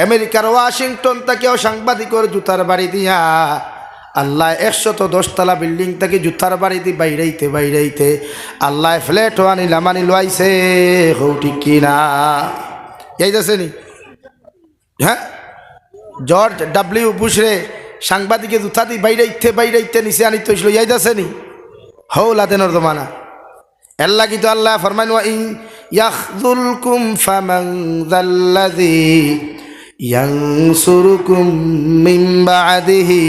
আমেরিকার ওয়াশিংটন থেকেও সাংবাদিকর জুতার বাড়ি দিয়া আল্লাহ 110 তলা বিল্ডিং থেকে জুতার বাড়ি দিয়ে বাইরাইতে আল্লাহ ফ্ল্যাট আনি লাইছে হৌ ঠিক কিনা যাইতেছে নি? হ্যাঁ, জর্জ ডাব্লিউ বুশরে সাংবাদিকে জুতা দিয়ে বাইরাইতে নিচে আনিতে হয়েছিল, যাইতেছে নি? হৌ লাদেনের জমানা। এর লাগি তো আল্লাহ ফরমান ওয়া ইন ইয়াখযুলকুম ফামান যাল্লাযী ইয়ানসুরুকুম মিন বা'দিহি।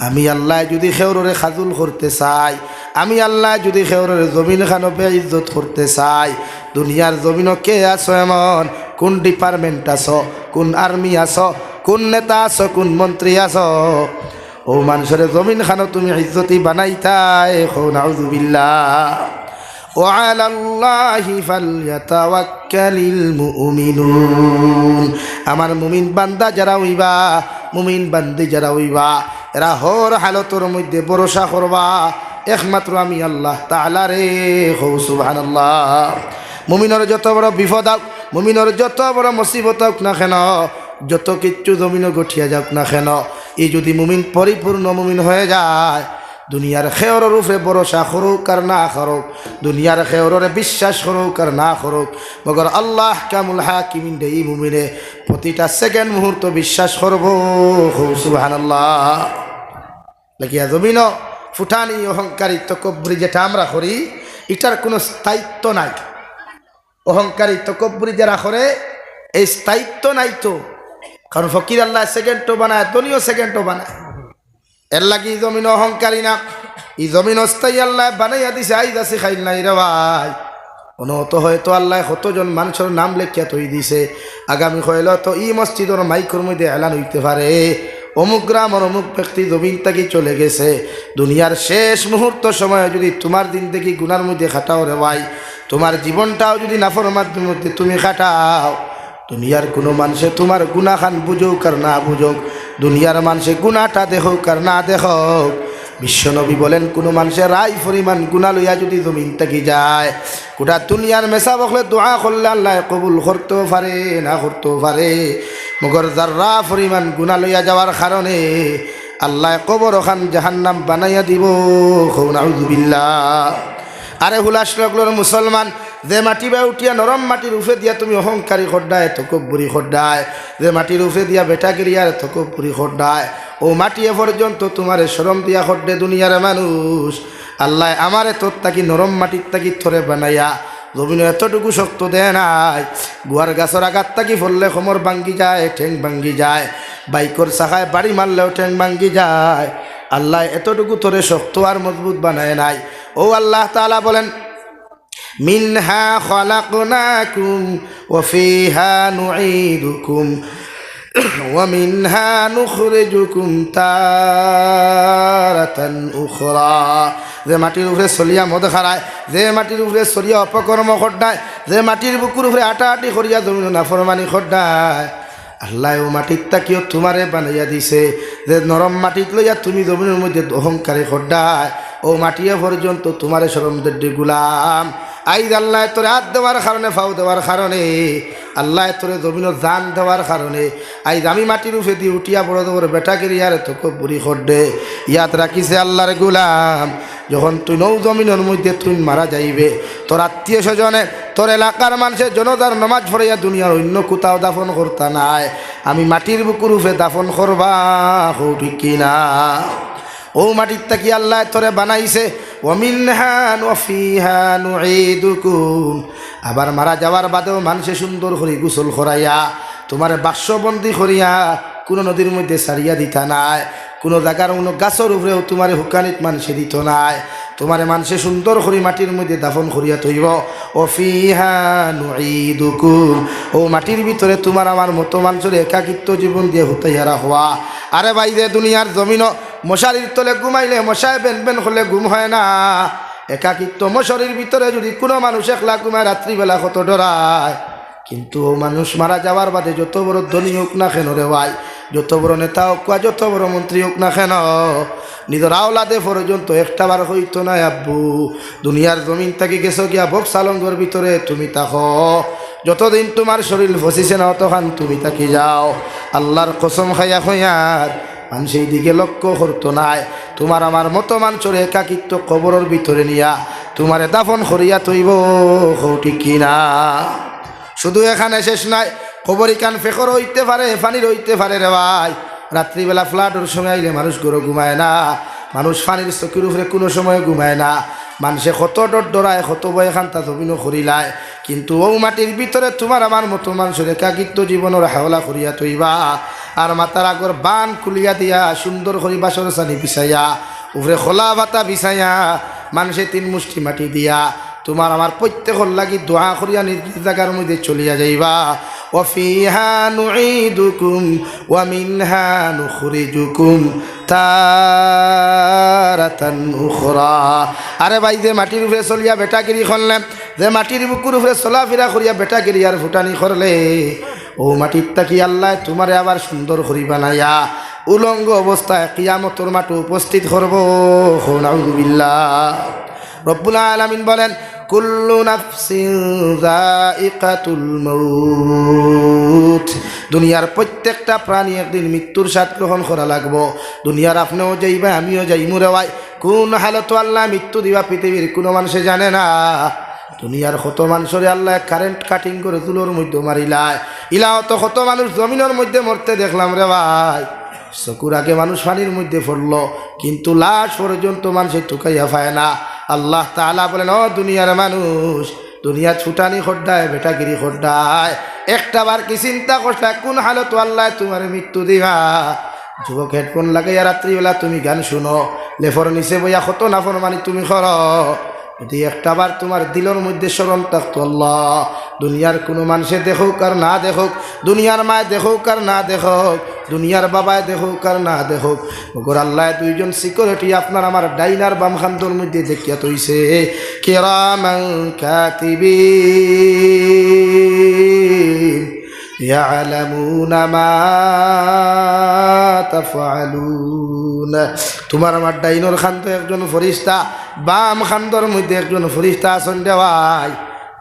আমি আল্লাহ যদি খেউরে খাজুল করতে চাই, আমি আল্লাহ যদি খেউরের জমিন খানো বেইজ্জত করতে চাই, দুনিয়ার জমিন কে আছো এমন, কোন ডিপার্টমেন্ট আছো, কোন আর্মি আছো, কোন নেতা আছো, কোন মন্ত্রী আছো, ও মানুষের জমিন খানো তুমি ইজ্জতি বানাইতাই। নাউযুবিল্লাহ। وعلى الله فليتوكل المؤمنون। আমার মুমিন বান্দা যারা হইবা, মুমিন বান্দি যারা হইবা, এরা হর হালতর মধ্যে ভরসা করবা একমাত্র আমি আল্লাহ তাআলা রে। হো সুবহানাল্লাহ। মুমিনের যত বড় বিপদ হোক, মুমিনের যত বড় মুসিবত হোক না কেন, যত কিচ্ছু জমিন গঠিয়া যাক না কেন, এই যদি মুমিন পরিপূর্ণ মুমিন হয়ে যায়, দুনিয়ার খেয়রের উপরে ভরসা করুক আর না করুক, দুনিয়ার খেয়রে বিশ্বাস করুক আর না করুক, মগর আল্লাহ কামুল হাকিমিন এই মুমিনে প্রতিটা সেকেন্ড মুহূর্ত বিশ্বাস করব। সুবহানাল্লাহ। লাগিয়া জমিন ফুটানি অহংকারী তকব্বুরি যেটা আমরা করি, এটার কোনো স্থায়িত্ব নাই। অহংকারী তকব্বুরি যারা করে এই স্থায়িত্ব নাই তো, কারণ ফকির আল্লাহ সেকেন্ডও বানায়, ধনীও সেকেন্ডও বানায়। এর লাগি জমিন অহংকারী না, এই জমিন অস্থায়ী আল্লাহ বানাইয়া দিছে। আইজ আছে খাইল নাই রে ভাই, অনত হয়তো আল্লাহ কতজন মানুষের নাম লেখিয়া তৈ দিছে, আগামী হইল তো ই মসজিদের মাইকর মধ্যে এলান হইতে পারে অমুক গ্রামের অমুক ব্যক্তি জমিন থেকে চলে গেছে। দুনিয়ার শেষ মুহূর্ত সময় যদি তোমার দিন থেকে গুনার মধ্যে খাটাও রে ভাই, তোমার জীবনটাও যদি নাফরমানের মধ্যে তুমি খাটাও, দুনিয়ার কোনো মানুষে তোমার গুনাহ খান বুঝুক আর না বুঝুক, দুনিয়ার মানুষে গুনাহটা দেখুক আর না দেখুক, বিশ্বনবী বলেন কোনো মানুষের রায় পরিমাণ গুনাহ লইয়া যদি জমিন থেকে যায়, গোটা দুনিয়ার মেসা বকলে দোয়া করলে আল্লাহ কবুল করতেও পারে না করতেও পারে, মগর যার্রা পরিমাণ গুনাহ লইয়া যাওয়ার কারণে আল্লাহ কবর ওখান জাহান্নাম বানাইয়া দিব। নাউযুবিল্লাহ। আরে হুলাস লগলোর মুসলমান, যে মাটি বা উঠিয়া নরম মাটির উফে দিয়া তুমি অহংকারী খড্ডায় তকব্বুরি খড্ডায়, যে মাটির উফে দিয়া বেটাগিরিয়ার তকব্বুরি খড্ডায়, ও মাটি এ পর্যন্ত তোমারে শরম দিয়া খড্ডে দুনিয়ার মানুষ। আল্লাহ আমারে তোর তাকি নরম মাটির তাকি থরে বানাইয়া জমিন এতটুকু শক্ত দেয় নাই, গুয়ার গাছের আঘাত তাকি ফললে কোমর ভাঙ্গি যায়, ঠেং ভাঙ্গি যায়, বাইকর চাকায় বাড়ি মারলেও ঠেং ভাঙ্গি যায়। আল্লাহ এতটুকু তোরে শক্ত আর মজবুত বানায় নাই। ও আল্লাহ তাআলা বলেন, মিনহা খালাকনাকুম ওয়া ফিহা নুঈদুকুম ওয়া মিনহা নুখরিজুকুম তারাতান উখরা। যে মাটির উপরে চলিয়া মদ খারায়, যে মাটির উপরে চলিয়া অপকর্ম খড্ডায়, যে মাটির বুকুর উপরে আটাআটি করিয়া জমিন নাফরমানি খড্ডায়, আল্লাহ ও মাটির তাকিও তোমারে বানাইয়া দিছে। যে নরম মাটিত লইয়া তুমি জমিনের মধ্যে অহংকারে খড্ডায়, ও মাটিয়া পর্যন্ত তোমারে শরমদের গুলাম। আইজ আল্লাহ তোরে হাত দেওয়ার কারণে, ফাও দেওয়ার কারণে, আল্লাহ তোরে জমিনের জান দেওয়ার কারণে আইজ আমি মাটির উপরে দিয়ে উঠিয়া বড় বড় বেটাগিরি আর তকব্বুরি খড্ডে ইয়াদ রাখিছে আল্লাহর গুলাম। যখন তুই নৌ জমিনের মধ্যে তুই মারা যাইবে, তোর আত্মীয় স্বজনে, তোর এলাকার মানুষের জনতার নমাজ পড়িয়া দুনিয়ার অন্য কোথাও দাফন করতা নাই, আমি মাটির বুকুর উপরে দাফন করবা। ঠিক কিনা? ও মাটির তাকি আল্লাহ তোরে বানাইছে। ওয়া মিনহা ওয়া ফিহা নুঈদুকুম। আবার মারা যাওয়ার বাদেও মানুষে সুন্দর করে গোসল করাইয়া তোমার বাক্সবন্দি করিয়া কোনো নদীর মধ্যে সারিয়া দিতা নাই, কোনো জায়গার কোনো গাছের উপরেও তোমার হুকানিত মানুষে দিত নাই, তোমারে মানুষে সুন্দর করে মাটির মধ্যে দাফন করিয়া তৈব। ও ফিহা নুঈদুকুম। ও মাটির ভিতরে তোমার আমার মতো মানুষের একাকিত্ব জীবন দিয়ে হুতাইয়া রাখবা। আরে ভাই, যে দুনিয়ার জমিন মশারির তলে ঘুমাইলে মশায় বেন বেন হলে ঘুম হয় না, একাকিত্ব মশারির ভিতরে যদি কোনো মানুষ একলা ঘুমায় রাত্রিবেলা কত ডরায়। কিন্তু ও মানুষ মারা যাওয়ার বাদে যত বড় ধনী হোক না কেন রে ভাই, যত বড় নেতা হোক বা যত বড় মন্ত্রী হোক না কেন, নিজের আওলাদে পর্যন্ত একটা বার হইতো না আব্বু দুনিয়ার জমিন থেকে গেছো গিয়া বক্স আলঙ্গর ভিতরে তুমি তাকো, যতদিন তোমার শরীর ফসিছে না অতখান তুমি থাকি যাও। আল্লাহর কসম খাইয়া হইয়ার মানুষের দিকে লক্ষ্য করতো নাই। তোমার আমার মতো মানুষের একাকিত্ব কবরের ভিতরে নিয়া তোমারে দাফন করিয়া তৈব, ঠিক কিনা? শুধু এখানে শেষ নাই, কবরি কান ফেকর হইতে পারে, পানির হইতে পারে রে ভাই। রাত্রিবেলা ফ্লাডের সময় আইলে মানুষ গরু ঘুমায় না, মানুষ পানির চকির উপরে কোনো সময় ঘুমায় না, মানুষে কত ডর ডরায়, কত বয় খান্তা জমিনও করিলায়। কিন্তু ও মাটির ভিতরে তোমার আমার মতো মানুষের একাকিত্ব জীবনের হাওলা করিয়া তৈবা, আর মাথার আগর বান খুলিয়া দিয়া সুন্দর করি বাসর চানি বিছাইয়া, উপরে খোলা বাতা বিছাইয়া, মানুষে 3 মুষ্টি মাটি দিয়া তোমার আমার প্রত্যেকর লাগি দোয়া করিয়া নিজ জায়গার মধ্যে চলিয়া যাইবা। ওয়াফিহা নুঈদুকুম ওয়া মিনহা নুখরিজুকুম তারাতান উখরা। আরে ভাই, যে মাটির উপরে চলিয়া বেটাগিরি করলে, যে মাটির বুকুর উপরে চলাফেরা করিয়া বেটাগিরি আর ফুটানি করলে, ও মাটির তাকি আল্লাহ তোমারে আবার সুন্দর করি বানাইয়া উলঙ্গ অবস্থায় কিয়ামতের মাঠে উপস্থিত করব। নাউযুবিল্লাহ। রব্বুল আলামিন বলেন, কুল্লু নাফসিন যায়িকাতুল মাউত। দুনিয়ার প্রত্যেকটা প্রাণী একদিন মৃত্যুর স্বাদ গ্রহণ করা লাগবো। দুনিয়ার আপনিও যাইবা, আমিও যাইমু রে ভাই। কোন হালত আল্লাহ মৃত্যু দিবা পৃথিবীর কোনো মানুষে জানে না। দুনিয়ার কত মানুষরে আল্লাহ কারেন্ট কাটিং করে তুলোর মধ্যে মারিলায়, ইলাও তো কত মানুষ জমিনের মধ্যে মরতে দেখলাম রে ভাই। চকুর আগে মানুষ পানির মধ্যে পড়লো, কিন্তু লাশ পর্যন্ত মানুষে টুকাইয়া পায় না। আল্লাহ তাআলা বলেন, ও দুনিয়ার মানুষ, দুনিয়া ছুটানি খড্ডায় বেটাগিরি খড্ডায়, একটা বার কি চিন্তা করছে কোন হালত আল্লাহ তোমার মৃত্যু দিবা? যুবক, হেডফোন লাগাইয়া রাত্রিবেলা তুমি গান শুনো, লেফর নিচে বইয়া কত নাফরমানি তুমি করো। যদি একটাবার তোমার দিলের মধ্যে স্মরণ থাকতো, আল্লাহ দুনিয়ার কোনো মানুষে দেখুক আর না দেখুক, দুনিয়ার মায় দেখুক আর না দেখুক, দুনিয়ার বাবায় দেখুক আর না দেখুক, মগর আল্লাহ 2 জন সিকিউরিটি আপনার আমার ডাইনার বাম খান্দর মধ্যে দেখিয়া তৈছে, কিরামান কাতিবিন ইয়ালামুনা মা তাফআলুন। তোমার আমার ডাইনর খান্দ একজন ফরিস্তা, বাম খান্দর মধ্যে একজন ফরিস্তা আছেন দেওয়াই।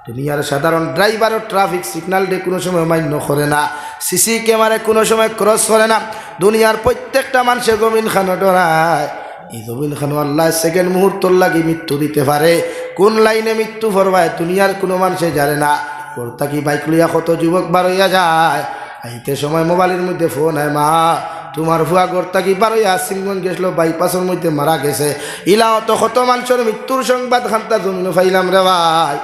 দুনিয়ার সাধারণ ড্রাইভারও ট্রাফিক সিগন্যাল দিয়ে কোনো সময় মান্য করে না, সিসি ক্যামেরায় কোনো সময় ক্রস করে না। দুনিয়ার প্রত্যেকটা মানুষের জমিন খানো ডরায়। এই জমিন খানো আল্লাহ সেকেন্ড মুহূর্তর লাগি মৃত্যু দিতে পারে। কোন লাইনে মৃত্যু পড়বায় দুনিয়ার কোনো মানুষে জানে না। করতা কি বাইক লইয়া কত যুবক বার হইয়া যায়, আইতে সময় মোবাইলের মধ্যে ফোন হয়, মা তোমার ভুয়া গর্তা কি বার হইয়া সিংগঞ্জ গেছিল, বাইপাসের মধ্যে মারা গেছে। ইলাও তো কত মানুষের মৃত্যুর সংবাদ খান্তা জমিন ফাইলাম রে ভাই।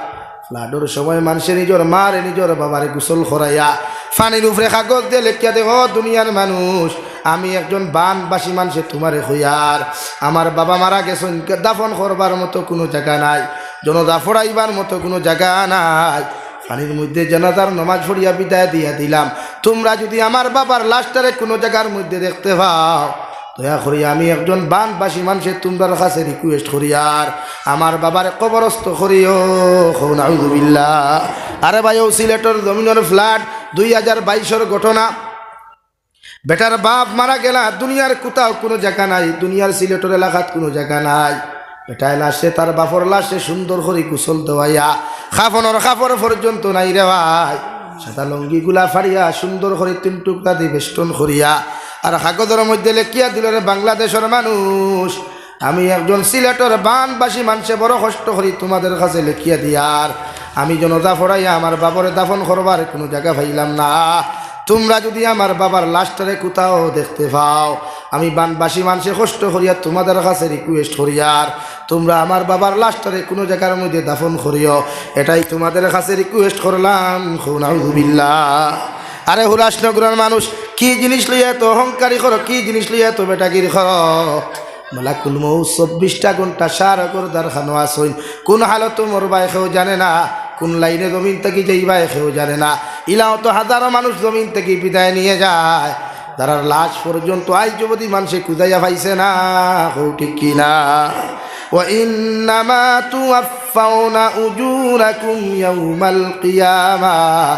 ফ্লাডের সময় মানুষের নিজের মারে নিজের বাবারে গোসল করাইয়া পানির উপরে কাগজ দিয়ে লেখিয়া দেখ, দুনিয়ার মানুষ, আমি একজন বানবাসী মানুষে তোমারে হইয়ার, আমার বাবা মারা গেছেন, দাফন করবার মতো কোনো জায়গা নাই, জনদা ফোড়াইবার মতো কোনো জায়গা নাই। পানির মধ্যে জানাজার নমাজ পড়িয়া বিদায় দিয়া দিলাম। তোমরা যদি আমার বাবার লাশটারে কোনো জায়গার মধ্যে দেখতে পাও, দয়া করি আমি একজন বানবাসী মানুষের তোমার কাছে রিকোয়েস্ট করি, আর আমার বাবার কবরস্থ করিও। নাউযুবিল্লাহ। আরে ভাই, ও সিলেটের জমিনের ফ্ল্যাট 2022-এর ঘটনা। বেটার বাপ মারা গেলা, দুনিয়ার কোথাও কোনো জায়গা নাই, দুনিয়ার সিলেটের এলাকাত কোনো জায়গা নাই। বেটায় লাশে তার বাপর লাশে সুন্দর করে গোসল দেওয়াইয়া, খাফর পর্যন্ত নাই রে ভাই। সাদা লঙ্গিগুলা ফাড়িয়া সুন্দর করে 3 টুকরা দিয়ে বেষ্টন করিয়া আর কাগজের মধ্যে লেখিয়া দিল, রে বাংলাদেশের মানুষ, আমি একজন সিলেটের বানবাসী মানুষে বড় কষ্ট করি তোমাদের কাছে লেখিয়া দিয়ার, আমি জনতা ফড়াইয়া আমার বাবরে দাফন করবার কোনো জায়গা পাইলাম না। তোমরা যদি আমার বাবার লাশটারে কোথাও দেখতে পাও, আমি বানবাসী মানুষে কষ্ট করিয়া তোমাদের কাছে রিকোয়েস্ট করিয়ার, তোমরা আমার বাবার লাশটারে কোনো জায়গার মধ্যে দাফন করিও, এটাই তোমাদের কাছে রিকোয়েস্ট করলাম। নাউযুবিল্লাহ। আরে হুরাসনগরের মানুষ, কি জিনিস লইয়া এত অহংকারী করো, কি জিনিস লইয়া এত বেটাগিরি করো? মালাকুল মউত 24টা ঘন্টা সারা করদার খানো আসইন, কোন হালত মরবা কেউ জানে না, কোন লাইনে জমিন থেকে যাইবা কেউ জানে না। ইলাও তো হাজারো মানুষ জমিন থেকে বিদায় নিয়ে যায়, তারার লাশ পর্যন্ত আজ অবধি মানুষে খুঁজাইয়া পাইছে না। ঠিক কিনা? ওয়া ইন্নামা তুওয়াফাউনা উজুরাকুম ইয়াউমাল কিয়ামাহ।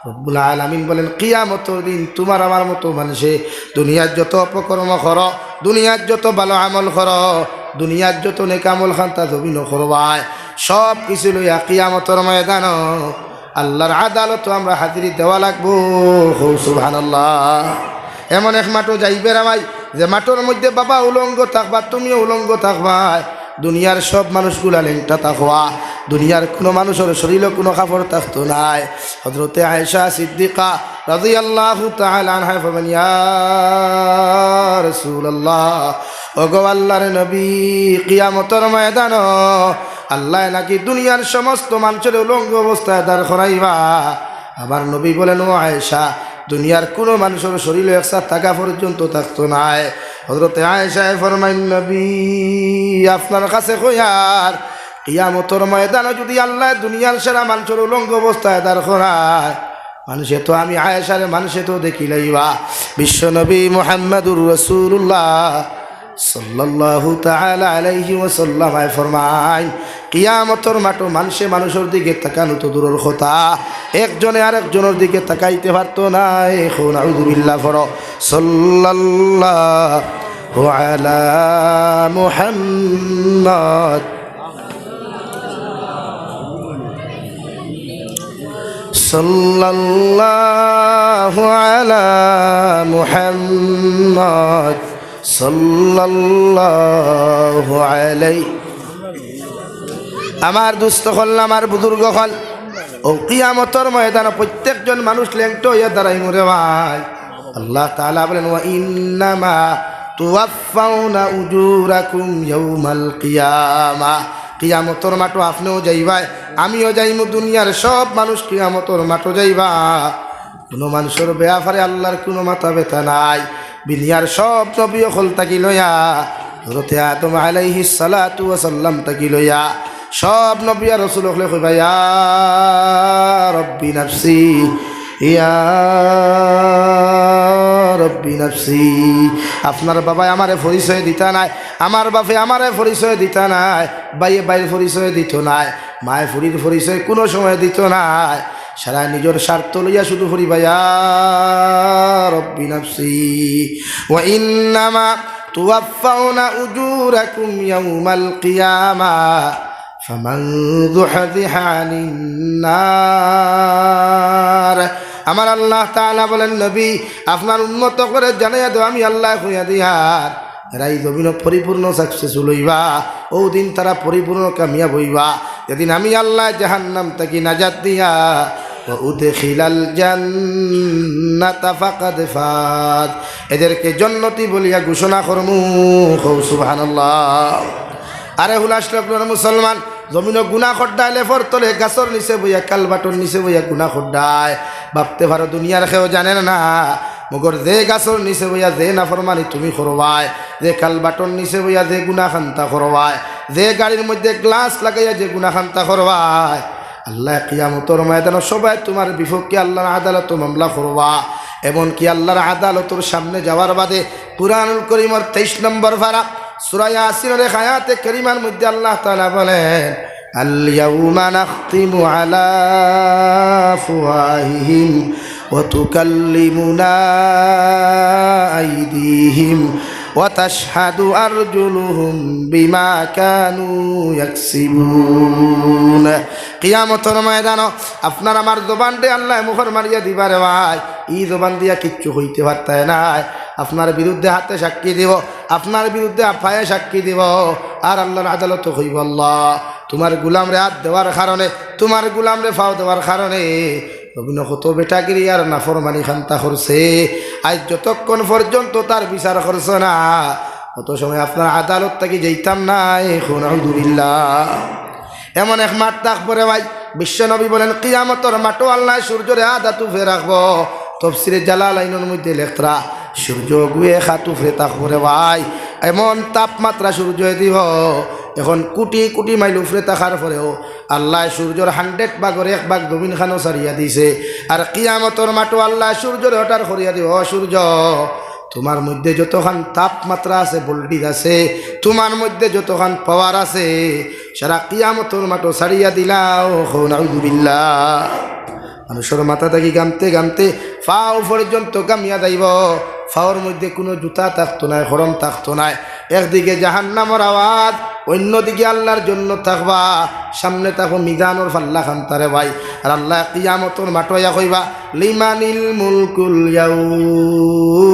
রব্বুল আলামিন বলেন, কিয়ামতের দিন তোমার আমার মতো মানুষে দুনিয়ার যত অপকর্ম করো, দুনিয়ার যত ভালো আমল করো, দুনিয়ার যত নেক আমল খান্তা জমিন করবায়, সব কিছু লইয়া কিয়ামতের ময়দান আল্লাহর আদালত আমরা হাজিরি দেওয়া লাগবো। সুবহানাল্লাহ। এমন এক মাঠও যাইবে রামাই যে মাঠের মধ্যে বাবা উলঙ্গ থাকবা, তুমিও উলঙ্গ থাকবা, দুনিয়ার সব মানুষগুলা লেংটা থাকবা, দুনিয়ার কোনো মানুষের শরীরে কোনো কাপড় থাকতো নাই। হযরতে আয়েশা সিদ্দিকা রাদিয়াল্লাহু তাআলা আনহা ফরমান, ইয়া রাসূলুল্লাহ, ওগো আল্লাহর নবী, কিয়ামতের ময়দান আল্লাহ নাকি দুনিয়ার সমস্ত মানুষের উলঙ্গ অবস্থায় দাঁড় করাইবা। আমার নবী বলেন, ও আয়েশা, দুনিয়ার কোনো মানুষের শরীরে একসাথ থাকা পর্যন্ত থাকতো নাই। হযরতে আয়েশা ফরমাইন, নবী আপনার কাছে কইয়ার কিয়ামতের ময়দানে যদি আল্লাহ দুনিয়ার সেরা মানুষের উলঙ্গ অবস্থায় দাঁড় করায়, মানুষে তো আমি আয়েশারে মানুষে তো দেখি লইবা। বিশ্ব নবী মুহাম্মদুর রাসূলুল্লাহ সাল্লাল্লাহু তাআলা আলাইহি ওয়াসাল্লাম ফরমায়, কিয়ামতের মাঠে মানুষে মানুষের দিকে তাকানো তো দূরের কথা, একজনে আরেকজনের দিকে তাকাইতে পারতো না। এখন আউযু বিল্লাহ ফর সাল্লাল্লাহু আলা মুহাম্মদ সাল্লাল্লাহু আলা মুহাম্মদ সাল্লাল্লাহু আলাইহি। আমার দুস্থ হল, আমার বুজুর্গ হল, ও কিয়ামতের ময়দানে প্রত্যেকজন মানুষ লেংটো হইয়া দাঁড়াই মরে ভাই। আল্লাহ তাআলা বলেন, ওয়া ইন্নামা তুওয়াফাউনা উজুরাকুম ইয়াউমাল কিয়ামাহ। কিয়ামতের মাঠে আপনিও যাইবাই, আমিও যাইমু, দুনিয়ার সব মানুষ কিয়ামতের মাঠে যাইবা। কোনো মানুষের ব্যাপারে আল্লাহর কোনো মাথা ব্যথা নাই। দুনিয়ার সব নবী হল তাকি লইয়া, হযরতে আদম আলাইহিস সালাতু ওয়া সাল্লাম তাকি লইয়া সব নবী আর রাসূল হলে কইবা, ইয়া রব্বি নাফসি, ইয়া রব্বি নাফসি। আপনার বাবাই আমারে পরিচয় দিতা নাই, আমার বাপে আমারে পরিচয় দিতা নাই, বাইয়ে বাইয়ের পরিচয় দিত নাই, মায়ে ফুরির পরিচয় কোনো সময় দিত নাই। সারা নিজের স্বার্থ লইয়া শুধু ফুরিবা, ইয়া রব্বি নাফসি ওয়া ইন্নামা তুওয়াফাউনা উজুরাকুম ইয়াউমাল কিয়ামাহ ফামান যুহযিহা আনিন নার। আমার আল্লাহ তাআলা বলেন, নবী আপনার উন্মত করে জানাইয়া দাও, আমি আল্লাহ কইয়া দিয়ার এরাই জমিন পরিপূর্ণ সাকসেসফুল হইবা, ও দিন তারা পরিপূর্ণ কামিয়াব হইবা, যেদিন আমি আল্লাহ জাহান্নাম থেকে নাজাত দিয়া ওয়া উদখিলাল জান্নাতা ফাকাদ ফাজ, এদেরকে জান্নাতি বলিয়া ঘোষণা করমু। সুবহানাল্লাহ। আরে হুলাস লোকজন মুসলমান, জমিনও গুনাহ খড্ডায় লেফর তলে গাছর নিচে বইয়া কালবাটর নিচে বইয়া গুনাহ খড্ডায় ভাবতে পারো দুনিয়ার কেউ জানেন না। মগর যে গাছর নিচে বইয়া যে নাফরমানি তুমি করবাই, যে কালবাটর নিচে বইয়া যে গুনাহ খান্তা করবাই, যে গাড়ির মধ্যে গ্লাস লাগাইয়া যে গুনাহ খান্তা করবাই, আল্লাহ কিয়ামতের ময়দানে সবাই তোমার বিপক্ষে আল্লাহর আদালত মামলা করবা। এমনকি আল্লাহর আদালতের সামনে যাওয়ার বাদে কুরআনুল কারীমের 23 নম্বর পারা সূরা ইয়াসিনের আয়াতে কারিমার মধ্যে আল্লাহ তাআলা বলেন, আল ইয়াউমা নাখতিমু আলা আফওয়াহিহিম ওয়া তুকাল্লিমুনা আইদিহিম ওয়া তাশহাদু আরজুলুহুম বিমা কানু ইয়াকসিবুন। কিয়ামতের ময়দানে আপনার আমার জবান দিয়ে আল্লাহ মুখর মারিয়া দিবারে ভাই, এই জবান দিয়া কিচ্ছু হইতে পারতায় নাই। আপনার বিরুদ্ধে হাতে সাক্ষী দিব, আপনার বিরুদ্ধে পায়ে সাক্ষী দিব, আর আল্লাহর আদালত হইব, আল্লাহ তোমার গুলামরে হাত দেওয়ার কারণে, তোমার গুলামরে ফাও দেওয়ার কারণে নবীন কত বেটাগিরি আর নাফরমানি খান্তা করছে, আজ যতক্ষণ পর্যন্ত তার বিচার করছে না অত সময় আপনার আদালত থেকে যেতাম না। এখন আলহামদুলিল্লাহ এমন এক মাঠ থাকবো ভাই, বিশ্ব নবী বলেন কিয়ামতের মাঠও আল্লাহ সূর্যরে আধা তুফে রাখবো। তাফসীরে জালালাইনের মধ্যে লেখরা সূর্য গুয়ে খাতুফে থাকবো রে ভাই, এমন তাপমাত্রা সূর্য দিব। এখন কোটি কোটি মাইল উপরে থাকার পরেও আল্লাহ সূর্যর 100 ভাগের 1 ভাগ জমিন খানো সারিয়া দিছে। আর কিয়ামতের মাঠও আল্লাহ সূর্যরে হঠাৎ করিয়া দিব, সূর্য তোমার মধ্যে যতখান তাপমাত্রা আছে, ভোল্টেজ আছে, তোমার মধ্যে যতখান পাওয়ার আছে, সারা কিয়ামতের মাঠও সারিয়া দিলাও। নাউযুবিল্লাহ। মানুষের মাথা থাকি গামতে গামতে ফাও পর্যন্ত গামিয়া যাইব, ফাওর মধ্যে কোনো জুতা থাকতো নাই, হরম থাকতো নাই। একদিকে জাহান্নামের আওয়াজ, অন্যদিকে আল্লাহর জন্য থাকবা, সামনে থাকো মিজানুর ফাল্লা খান্তারে ভাই। আর আল্লাহ কিয়ামতর মাঠয়া কইবা লিমানিল মুলকুল ইয়াউম,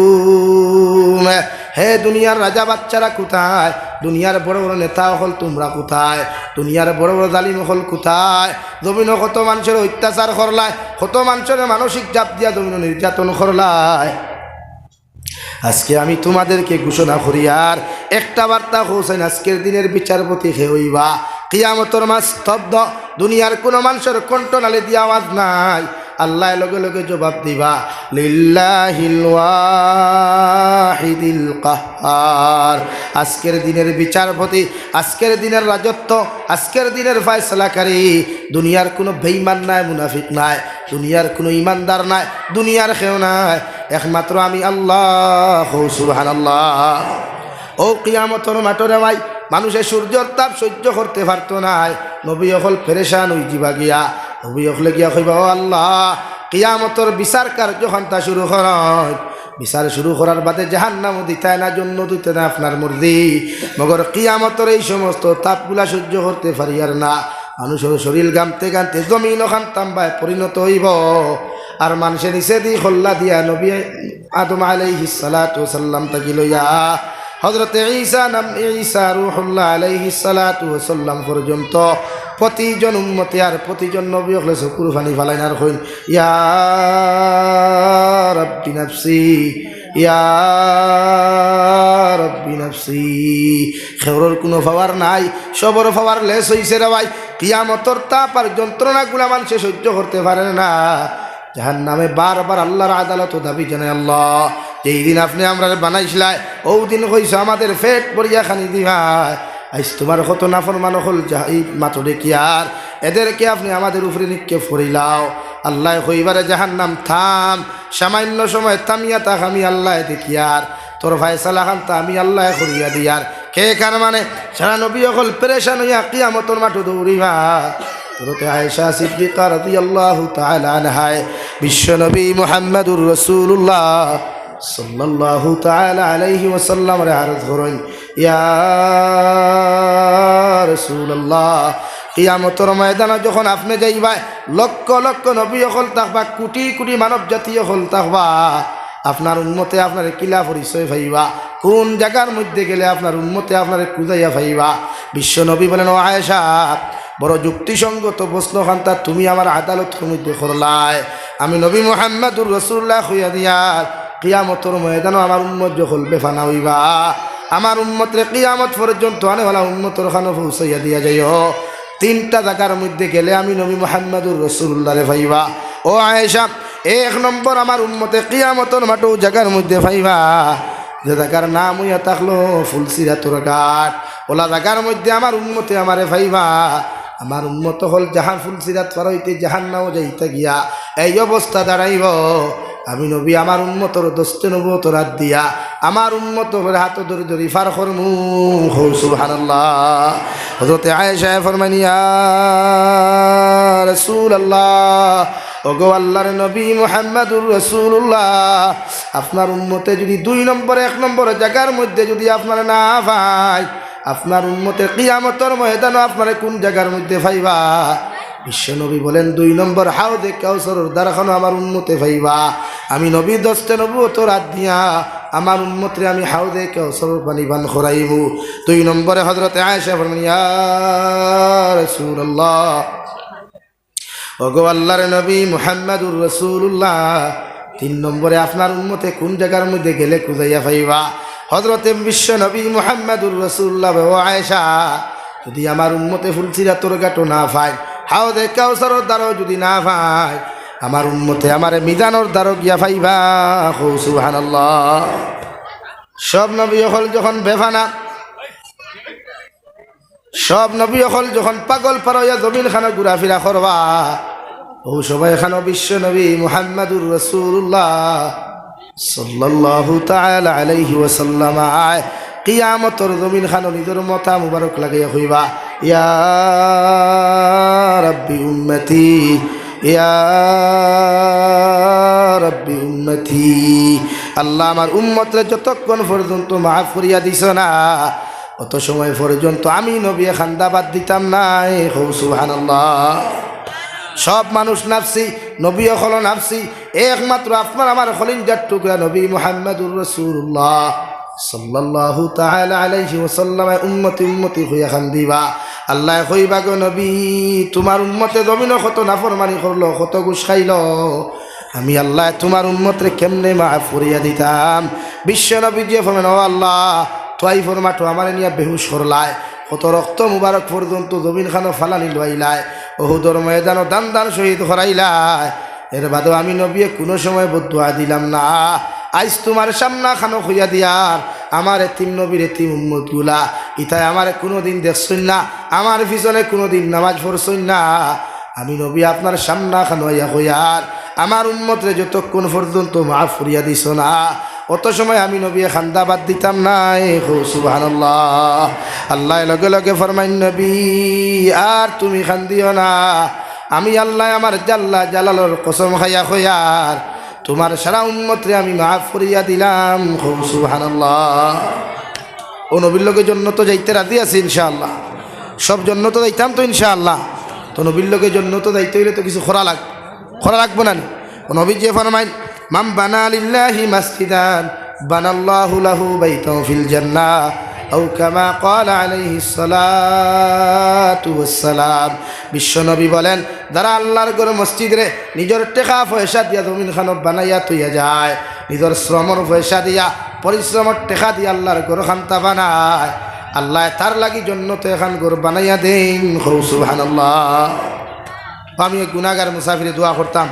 হে দুনিয়ার রাজা বাচ্চারা কোথায়, দুনিয়ার বড় বড় নেতা হল তোমরা কোথায়, দুনিয়ার বড় বড় জালিম হল কোথায়, জমিন কত মানুষের অত্যাচার করলায়, কত মানুষের মানসিক চাপ দিয়া জমিন নির্যাতন করলায়। আজকে আমি তোমাদেরকে ঘোষণা করি আর একটা বার্তা হোসেন, আজকের দিনের বিচারপতি হে হইবা, কিয়ামতর মাস স্তব্ধ, দুনিয়ার কোনো মানুষের কণ্ঠনালী দিয়ে আওয়াজ নাই, আল্লাহ লগে লগে জবাব দিবা লিল্লাহিল ওয়াহিদিল কাহ্হার। আজকের দিনের বিচারপতি, আজকের দিনের রাজত্ব, আজকের দিনের ফয়সালাকারী, দুনিয়ার কোনো বেঈমান নাই, মুনাফিক নাই, দুনিয়ার কোনো ইমানদার নাই, দুনিয়ার কেউ নাই, একমাত্র আমি আল্লাহ। সুবহানাল্লাহ। ও কিয়ামতর মাঠরে ভাই, মানুষের সূর্যর তাপ সহ্য করতে পারত নাই, নবী হল পেরেশান হই যাবা গিয়া, নবী হলে গিয়া কইবা ও আল্লাহ, কিয়ামতর বিচার কার্য ঘন্টা শুরু হয়, বিচার শুরু করার বাদে জাহান্নামও দিতায় না, জন্য দিতে না আপনার মর্জি, মগর কিয়ামতর এই সমস্ত তাপগুলা সহ্য করতে পারি আর না, মানুষের শরীর গামতে গামতে জমিন ওখান তাম্বায় পরিণত হইব। আর মানুষের নিচে দি খোল্লা দিয়া নবী আদম আলাইহিস সালাতু ওয়াস সালাম তাকি লইয়া হযরতে ঈসা রূহুল্লাহ আলাইহিস সালাতু ওয়াস সালাম পর্যন্ত প্রতিজন উম্মতে আর প্রতিজন নবী হলে চকুর পানি ফালাই আর কইন ইয়া রাব্বি নাফসি, ইয়া রাব্বি নাফসি। খেউরের কোনো পাওয়ার নাই, সবর পাওয়ার লেস হইছে রে ভাই। কিয়ামতর তাপ আর যন্ত্রণাগুলা মানুষে সহ্য করতে পারে না, জাহান্নামে বারবার আল্লাহর আদালত দাবি জানায় আল্লাহ, যেই দিন আপনি আমরা বানাইছিলাই ও দিন কইস আমাদের পেট ভরিয়া খানি দিবা, আজ তোমার কত নাফরমান হল এই মাত্র দেখি আর এদেরকে আপনি আমাদের উপরে নিক্ষেপ করিলাও। আল্লাহ কইবারে জাহান্নাম থাম, সামান্য সময় থামিয়া তাক আমি আল্লাহ দেখি আর তোর ফয়সালা খানতা আমি আল্লাহ করিয়া দিয়ার। কে কার মানে সারা নবী হল পেরেশান হইয়া কিয়ামতর মাঠে দৌড়িবা। হযরতে আয়েশা সিদ্দিকা রাদিয়াল্লাহু তাআলা আনহা বিশ্ব নবী মুহাম্মদুর রাসূলুল্লাহ সাল্লাল্লাহু তাআলা আলাইহি ওয়াসাল্লাম রে আরজ করেন ইয়া রাসূলুল্লাহ, কিয়ামতের ময়দানে যখন আপনি যাইবা লক্ষ লক্ষ নবী হল থাকবা, কোটি কোটি মানব জাতীয় হল থাকবা, আপনার উম্মতে আপনার কিলা পরিচয় পাইবা, কোন জায়গার মধ্যে গেলে আপনার উম্মতে আপনার খুঁজাইয়া পাইবা। বিশ্ব নবী বলেন ও আয়েশা, বড় যুক্তিসঙ্গত প্রশ্ন খান্তা তুমি আমার আদালতের মধ্যে করলাই, আমি নবী মুহাম্মদুর রাসূলুল্লাহ হইয়া দিয়ার কিয়ামতের ময়দানে আমার উম্মত যখন বেফানা হইবা, আমার উম্মতরে কিয়ামত পর্যন্ত আনেওয়ালা উম্মতর খানো পৌঁছাইয়া দিয়া যাইও। তিনটা জায়গার মধ্যে গেলে আমি নবী মুহাম্মদুর রাসূলুল্লাহ রে পাইবা। ও আয়েশা, এক নম্বর আমার উম্মতে কিয়ামতের মাঠে জায়গার মধ্যে পাইবা যে জায়গার নাম হইয়া থাকলো ফুলসিরাতুর ঘাট, ওলা জায়গার মধ্যে আমার উম্মতে আমারে পাইবা। আমার উম্মত হল জাহান ফুলসিরাত পার হইতে জাহান্নামও যাইতে গিয়া এই অবস্থা দাঁড়াইব, আমি নবী আমার উম্মতর দস্তে নবুয়ত রাত দিয়া আমার উম্মতর হাত ধরে ধরি ফার করমু। সুবহানাল্লাহ। হযরতে আয়েশা ফরমান ইয়া রাসূলুল্লাহ, ওগো আল্লাহর নবী মুহাম্মদুর রাসূলুল্লাহ, আপনার উম্মতে যদি দুই নম্বর এক নম্বর জায়গার মধ্যে যদি আপনার না পায়, আপনার উম্মতে কিয়ামতের ময়দানে আপনার কোন জায়গার মধ্যে পাইবা? বিশ্বনবী বলেন দুই নম্বর হাউদে কাউসারের দ্বারখানো আমার উম্মতে পাইবা। আমি নবী দস্তে নবুয়ত রাত দিয়া আমার উম্মতরে আমি হাউদে কাউসারের পানি পান করাইব। দুই নম্বরে হযরতে আয়েশা ফরমান ইয়া রাসূলুল্লাহ, ওগো আল্লাহর নবী মুহাম্মদুর রাসূলুল্লাহ, তিন নম্বরে আপনার উম্মতে কোন জায়গার মধ্যে গেলে খুঁজাইয়া পাইবা? হযরতে বিশ্ব নবী মুহাম্মদুর রাসূলুল্লাহ ও আয়েশা, যদি আমার উম্মতে ফুলসিরাতুর ঘাট না পায়, হাউদে কাউসারের দ্বারও যদি না পায়, আমার উম্মতে আমারে মিজানোর দ্বারও গিয়া পাইবা। সুবহানাল্লাহ। সব নবী হল যখন বেফানা, সব নবী হল যখন পাগল পারইয়া জমিন খানা ঘুরাফিরা করবা, ও সবাই খানো বিশ্ব নবী মুহাম্মদুর রাসূলুল্লাহ সাল্লাল্লাহু তাআলা আলাইহি ওয়াসাল্লাম কিয়ামতের জমিন খানো নিজের মাথা মুবারক লাগাইয়া কইবা ইয়া রাব্বি উম্মতি, ইয়া রাব্বি উম্মতি। আল্লাহ আমার উম্মতরে যতক্ষণ পর্যন্ত মাফ করিয়া দিছ না, অত সময় পর্যন্ত আমি নবী খান্দাবাদ দিতাম না। সুবহানাল্লাহ। সব মানুষ নাফসি, নবী হলো নাফসি, একমাত্র আপনার আমার খলিঞ্জার টুকরা নবী মুহাম্মদুর রাসূলুল্লাহ সাল্লাল্লাহু তাআলা আলাইহি ওয়াসাল্লাম উম্মতি উম্মতি হইয়া খান্দিবা। আল্লাহ কইবা গো নবী, তোমার উম্মতে জমিন কত নাফরমানি করলো, কত ঘুষ খাইল, আমি আল্লাহ তোমার উম্মতরে কেমনে মাফ করিয়া দিতাম। বিশ্ব নবী যে ফরমান, ও আল্লাহ তোয়াইফর মাঠো আমার নিয়ে বেহুশ করলায়, কত রক্ত মুবারক পর্যন্ত জমিন খানো ফালানি লইলায়, ওহুদর ময়দানও দান দান শহীদ করাইলায়, এর বাদেও আমি নবী কোনো সময় বদুয়া দিলাম না। আইস তোমার সামনা খানো খুঁজা দিয়ার আমার এতিম নবীর এতিম উম্মত গুলা ইতায় আমার কোনোদিন দেখছই না, আমার পিছনে কোনোদিন নামাজ পড়ছই না। আমি নবী আপনার সামনা খানো ইয়া হইয়ার আমার উম্মতরে যতক্ষণ পর্যন্ত মাফ করিয়া দিছ না, অত সময় আমি নবী খান্দাবাদ দিতাম না। সুবহানাল্লাহ। আল্লাহ লগে লগে ফরমাইন, নবী আর তুমি খান্দিও না, আমি আল্লাহ আমার জাল্লা জালালর কসম খাইয়া খয়ার তোমার সারা উম্মতরে আমি মাফ করিয়া দিলাম। সুবহানাল্লাহ। ও নবীর লগে জন্য তো যাইতে রাজি আছি ইনশাআল্লাহ, সব জন্য তো যাইতাম তো ইনশাআল্লাহ। তো নবীর লগে জন্য তো যাইতে হইলে তো কিছু খরা লাগবো না। ও নবী যে ফরমাইন, মান বানা লিল্লাহি মাসজিদান বানাল্লাহু লাহু বাইতান ফিল জান্নাহ আও কামা ক্বালা আলাইহিস সালাতু ওয়াস সালাম। বিশ্বনবী বলেন, যারা আল্লাহর ঘর মসজিদে নিজের টাকা পয়সা দিয়া জমিন খানো বানাইয়া তৈয়া যায়, নিজের শ্রমর পয়সা দিয়া পরিশ্রমের টাকা দিয়া আল্লাহর ঘর খান্তা বানায়, আল্লাহ তার লাগি জন্নতে এখান ঘর বানাইয়া দেন। সুবহানাল্লাহ। আমি গুনাহগার মুসাফিরে দোয়া করতাম।